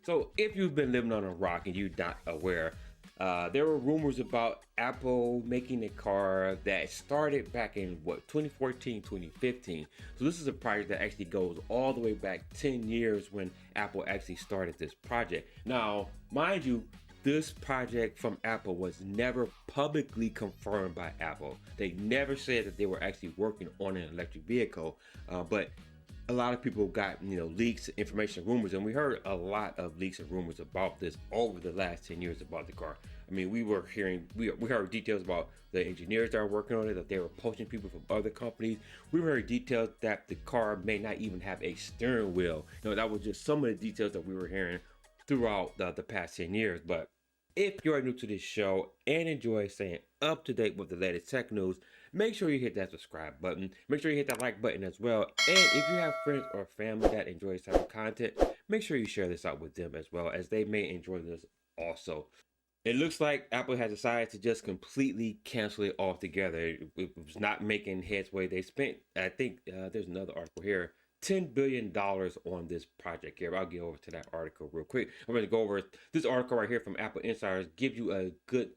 So, if you've been living on a rock and you're not aware, there were rumors about Apple making a car that started back in what 2014, 2015. So, this is a project that actually goes all the way back 10 years when Apple actually started this project. Now, mind you, this project from Apple was never publicly confirmed by Apple. They never said that they were actually working on an electric vehicle, but a lot of people got leaks, information, rumors, and we heard a lot of leaks and rumors about this over the last 10 years about the car. I mean, we heard details about the engineers that are working on it, that they were poaching people from other companies. We heard details that the car may not even have a steering wheel. That was just some of the details that we were hearing throughout the past 10 years. But if you're new to this show and enjoy staying up to date with the latest tech news, make sure you hit that subscribe button. Make sure you hit that like button as well. And if you have friends or family that enjoy this type of content, make sure you share this out with them as well, as they may enjoy this also. It looks like Apple has decided to just completely cancel it altogether. It was not making headway. They spent, I think, there's another article here, $10 billion on this project here. I'll get over to that article real quick. I'm going to go over this article right here from Apple Insiders, give you a good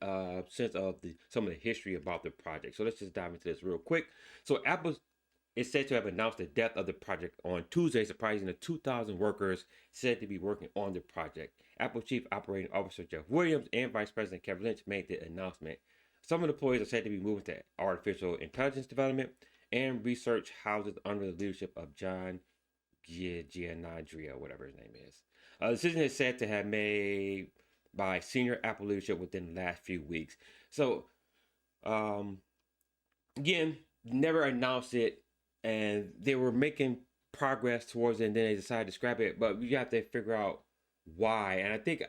sense of some of the history about the project. So let's just dive into this real quick. So Apple is said to have announced the death of the project on Tuesday, surprising the 2,000 workers said to be working on the project. Apple Chief Operating Officer Jeff Williams and Vice President Kevin Lynch made the announcement. Some of the employees are said to be moving to artificial intelligence development and research houses under the leadership of John Giannandrea, whatever his name is. The decision is said to have made by senior Apple leadership within the last few weeks. So, again, never announced it, and they were making progress towards it, and then they decided to scrap it. But you have to figure out why. And I think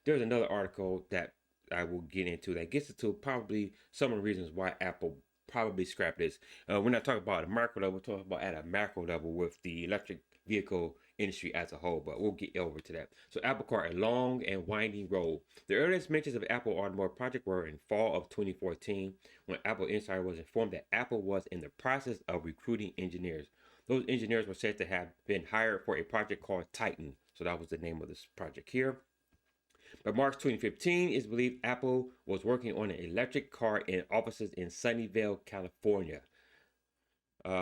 there's another article that I will get into that gets into probably some of the reasons why Apple probably scrap this. We're not talking about a micro level, we're talking about at a macro level with the electric vehicle industry as a whole, but we'll get over to that. So Apple Car, a long and winding road. The earliest mentions of Apple Automotive project were in fall of 2014 when Apple Insider was informed that Apple was in the process of recruiting engineers. Those engineers were said to have been hired for a project called Titan. So that was the name of this project here. By March 2015, it's believed Apple was working on an electric car in offices in Sunnyvale, California.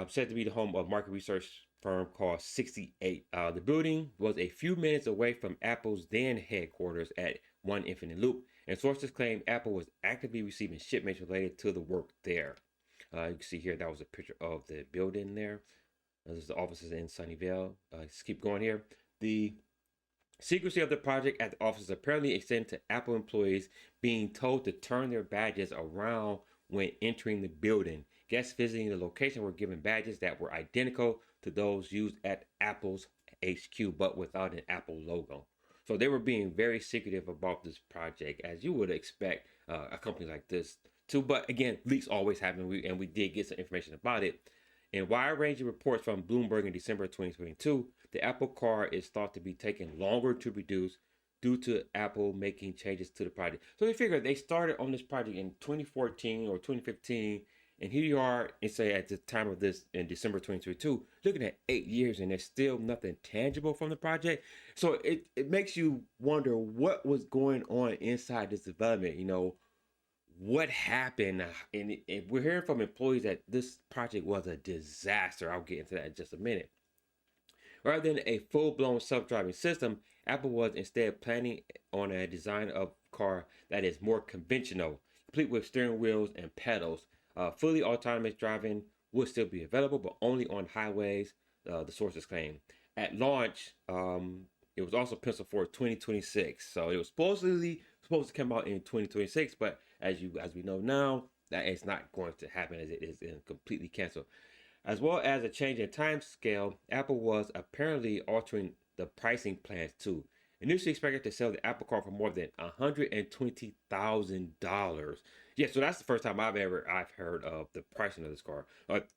Said to be the home of market research firm called 68. The building was a few minutes away from Apple's then headquarters at One Infinite Loop, and sources claim Apple was actively receiving shipments related to the work there. You can see here that was a picture of the building there. This is the offices in Sunnyvale. Let's keep going here. The secrecy of the project at the offices apparently extended to Apple employees being told to turn their badges around when entering the building. Guests visiting the location were given badges that were identical to those used at Apple's HQ, but without an Apple logo. So they were being very secretive about this project, as you would expect a company like this to. But again, leaks always happen, and we did get some information about it. In wide-ranging reports from Bloomberg in December 2022, the Apple Car is thought to be taking longer to produce due to Apple making changes to the project. So they figure they started on this project in 2014 or 2015, and here you are, and say at the time of this in December 2022, looking at 8 years, and there's still nothing tangible from the project. So it makes you wonder what was going on inside this development. What happened, and we're hearing from employees that this project was a disaster. I'll get into that in just a minute. Rather than a full-blown self-driving system, Apple was instead planning on a design of car that is more conventional, complete with steering wheels and pedals. Fully autonomous driving would still be available, but only on highways, the sources claim. At launch, it was also penciled for 2026, so it was supposed to come out in 2026, but as we know now, that is not going to happen, as it is completely canceled. As well as a change in time scale, Apple was apparently altering the pricing plans too. Initially expected to sell the Apple Car for more than $120,000. Yeah, so that's the first time I've heard of the pricing of this car. What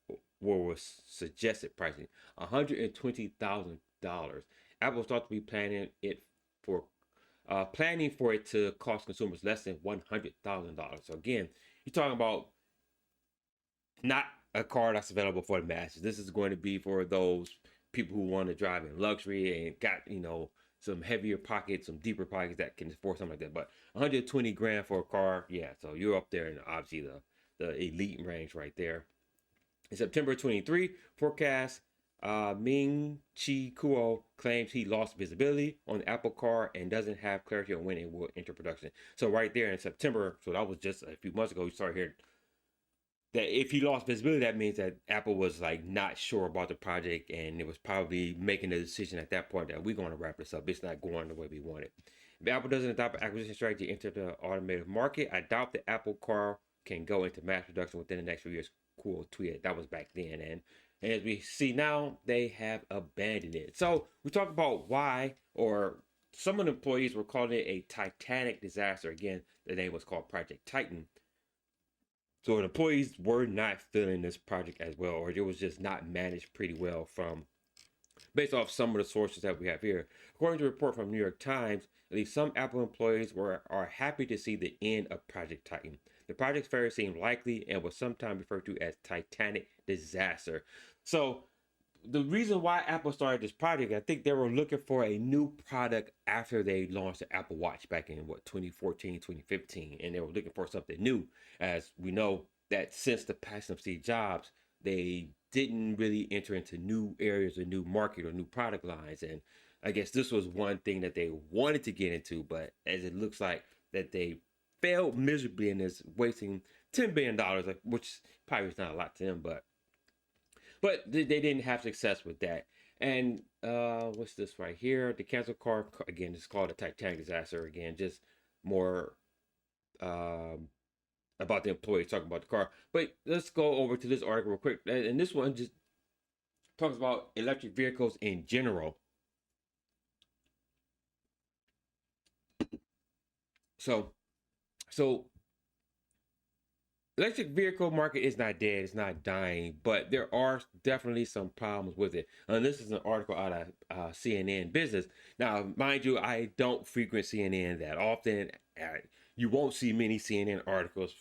was suggested pricing? $120,000. Apple was thought to be planning for it to cost consumers less than $100,000. So again, you're talking about not a car that's available for the masses. This is going to be for those people who want to drive in luxury and got some heavier pockets, some deeper pockets that can afford something like that. But 120 grand for a car, yeah. So you're up there in obviously the elite range right there. In September 23 forecast, Ming Chi Kuo claims he lost visibility on the Apple car and doesn't have clarity on when it will enter production. So right there in September, so that was just a few months ago, we started hearing that if he lost visibility, that means that Apple was like not sure about the project and it was probably making a decision at that point that we're going to wrap this up. It's not going the way we want it. If Apple doesn't adopt an acquisition strategy to enter the automotive market, I doubt the Apple car can go into mass production within the next few years. Cool tweeted. That was back then. And as we see now, they have abandoned it. So we talked about why, or some of the employees were calling it a Titanic disaster. Again, the name was called Project Titan. So the employees were not feeling this project as well, or it was just not managed pretty well from based off some of the sources that we have here. According to a report from New York Times, at least some Apple employees are happy to see the end of Project Titan. The project's failure seemed likely and was sometimes referred to as Titanic disaster. So the reason why Apple started this project, I think they were looking for a new product after they launched the Apple Watch back in 2014, 2015, and they were looking for something new. As we know that since the passing of Steve Jobs, they didn't really enter into new areas or new market or new product lines. And I guess this was one thing that they wanted to get into, but as it looks like that they failed miserably in this, wasting $10 billion, which probably is not a lot to them, but they didn't have success with that. And what's this right here? The cancel car, again, it's called a Titanic disaster. Again, just more about the employees talking about the car. But let's go over to this article real quick. And this one just talks about electric vehicles in general. So electric vehicle market is not dead, it's not dying, but there are definitely some problems with it. And this is an article out of CNN Business. Now, mind you, I don't frequent CNN that often. You won't see many CNN articles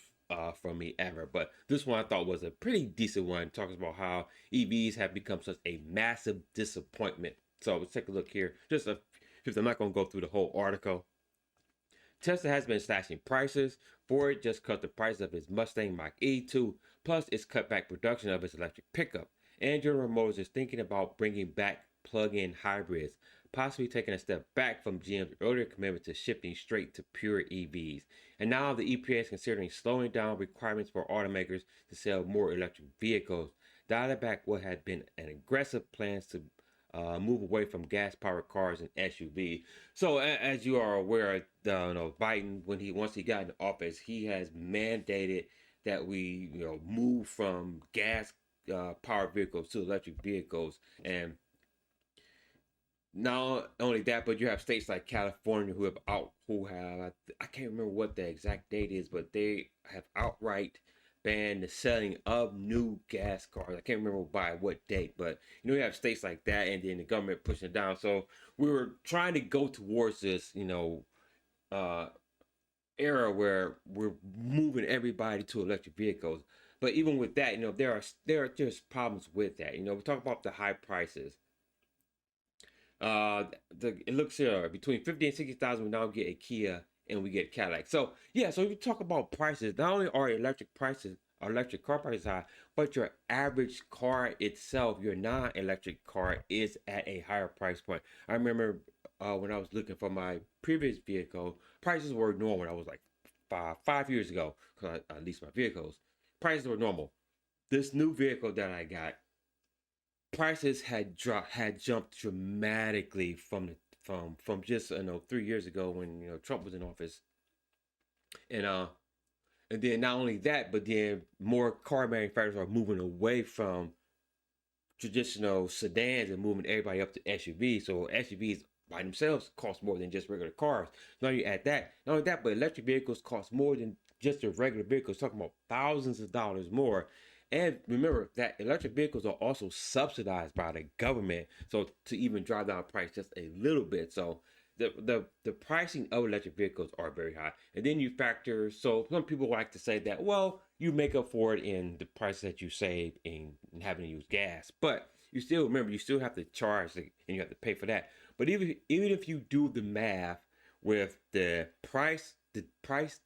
from me ever, but this one I thought was a pretty decent one. It talks about how EVs have become such a massive disappointment. So let's take a look here. I'm not going to go through the whole article. Tesla has been slashing prices. Ford just cut the price of its Mustang Mach-E too, plus it's cut back production of its electric pickup. And General Motors is thinking about bringing back plug-in hybrids, possibly taking a step back from GM's earlier commitment to shifting straight to pure EVs. And now the EPA is considering slowing down requirements for automakers to sell more electric vehicles, dialing back what had been an aggressive plans to move away from gas-powered cars and SUVs. So as you are aware, Biden, once he got in office, he has mandated that we move from gas-powered vehicles to electric vehicles. And not only that, but you have states like California who have I can't remember what the exact date is, but they have outright ban the selling of new gas cars. I can't remember by what date, but you have states like that, and then the government pushing it down. So we were trying to go towards this, era where we're moving everybody to electric vehicles. But even with that, there are just problems with that. We talk about the high prices. It looks here between 50 and 60,000. We now get a Kia and we get Cadillac. So yeah, so if you talk about prices, not only are electric car prices high, but your average car itself, your non-electric car, is at a higher price point. I remember when I was looking for my previous vehicle, prices were normal. That was like 5 years ago, because I leased my vehicles. Prices were normal. This new vehicle that I got, prices had jumped dramatically from just 3 years ago when Trump was in office, and then not only that, but then more car manufacturers are moving away from traditional sedans and moving everybody up to SUVs. So SUVs by themselves cost more than just regular cars. Not only that, but electric vehicles cost more than just the regular vehicles. Talking about thousands of dollars more. And remember that electric vehicles are also subsidized by the government, so to even drive down the price just a little bit. So the pricing of electric vehicles are very high. And then you factor, so some people like to say that, well, you make up for it in the price that you save in having to use gas. But you still have to charge and you have to pay for that. But even if you do the math with the price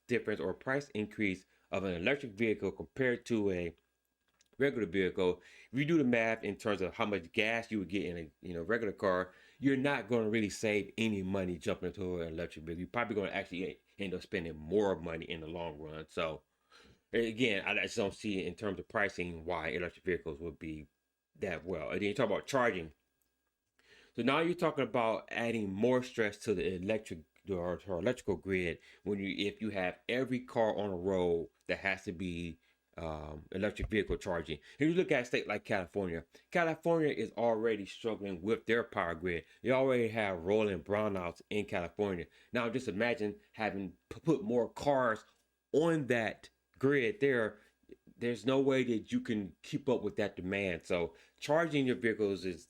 difference or price increase of an electric vehicle compared to a regular vehicle, if you do the math in terms of how much gas you would get in a regular car, you're not going to really save any money jumping into an electric vehicle. You're probably going to actually end up spending more money in the long run. So again, I just don't see in terms of pricing why electric vehicles would be that well. And then you talk about charging. So now you're talking about adding more stress to the electrical grid when if you have every car on the road that has to be electric vehicle charging. If you look at a state like California, California is already struggling with their power grid. They already have rolling brownouts in California. Now just imagine having put more cars on that grid there. There's no way that you can keep up with that demand. So charging your vehicles is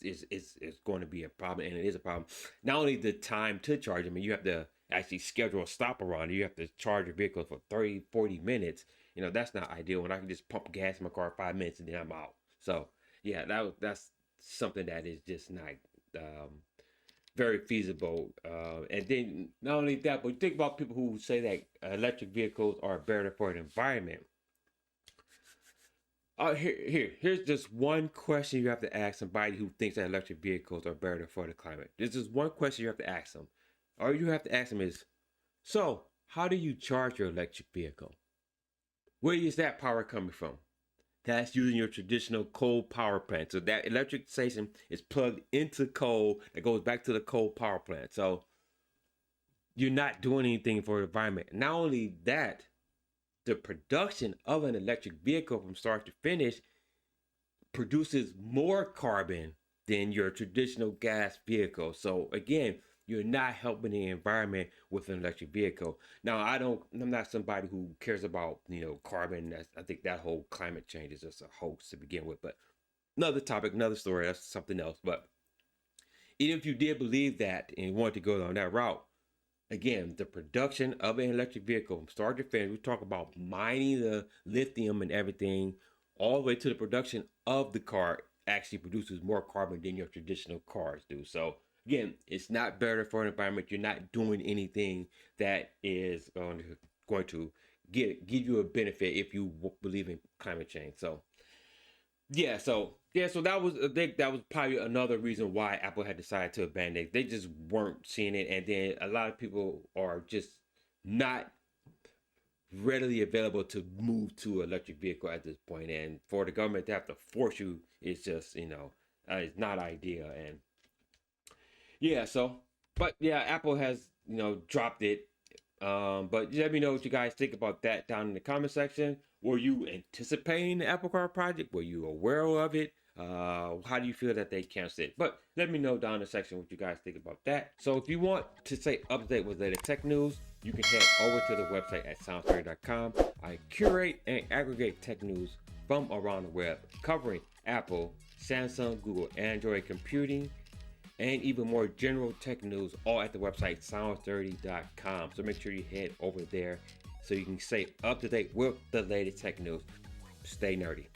going to be a problem, and it is a problem. Not only the time to charge them, you have to actually schedule a stop around. You have to charge your vehicle for 30-40 minutes. That's not ideal. When I can just pump gas in my car 5 minutes and then I'm out. So yeah, that's something that is just not very feasible. And then not only that, but think about people who say that electric vehicles are better for the environment. Here's just one question you have to ask somebody who thinks that electric vehicles are better for the climate. There's just one question you have to ask them. All you have to ask them is, so how do you charge your electric vehicle? Where is that power coming from? That's using your traditional coal power plant. So that electric station is plugged into coal that goes back to the coal power plant. So you're not doing anything for the environment. Not only that, the production of an electric vehicle from start to finish produces more carbon than your traditional gas vehicle. So again, you're not helping the environment with an electric vehicle. Now, I'm not somebody who cares about, carbon. I think that whole climate change is just a hoax to begin with. But another topic, another story, that's something else. But even if you did believe that and wanted to go down that route, again, the production of an electric vehicle from start to finish, we talk about mining the lithium and everything, all the way to the production of the car actually produces more carbon than your traditional cars do. So again, it's not better for the environment. You're not doing anything that is going to give you a benefit if you believe in climate change. So so that was, I think that was probably another reason why Apple had decided to abandon it. They just weren't seeing it, and then a lot of people are just not readily available to move to an electric vehicle at this point. And for the government to have to force you, it's just it's not ideal. And but Apple has dropped it. But let me know what you guys think about that down in the comment section. Were you anticipating the Apple Car project? Were you aware of it? How do you feel that they canceled it? But let me know down in the section what you guys think about that. So if you want to stay updated with latest tech news, you can head over to the website at sounds30.com. I curate and aggregate tech news from around the web, covering Apple, Samsung, Google, Android computing, and even more general tech news, all at the website sounds30.com. So make sure you head over there so you can stay up to date with the latest tech news. Stay nerdy.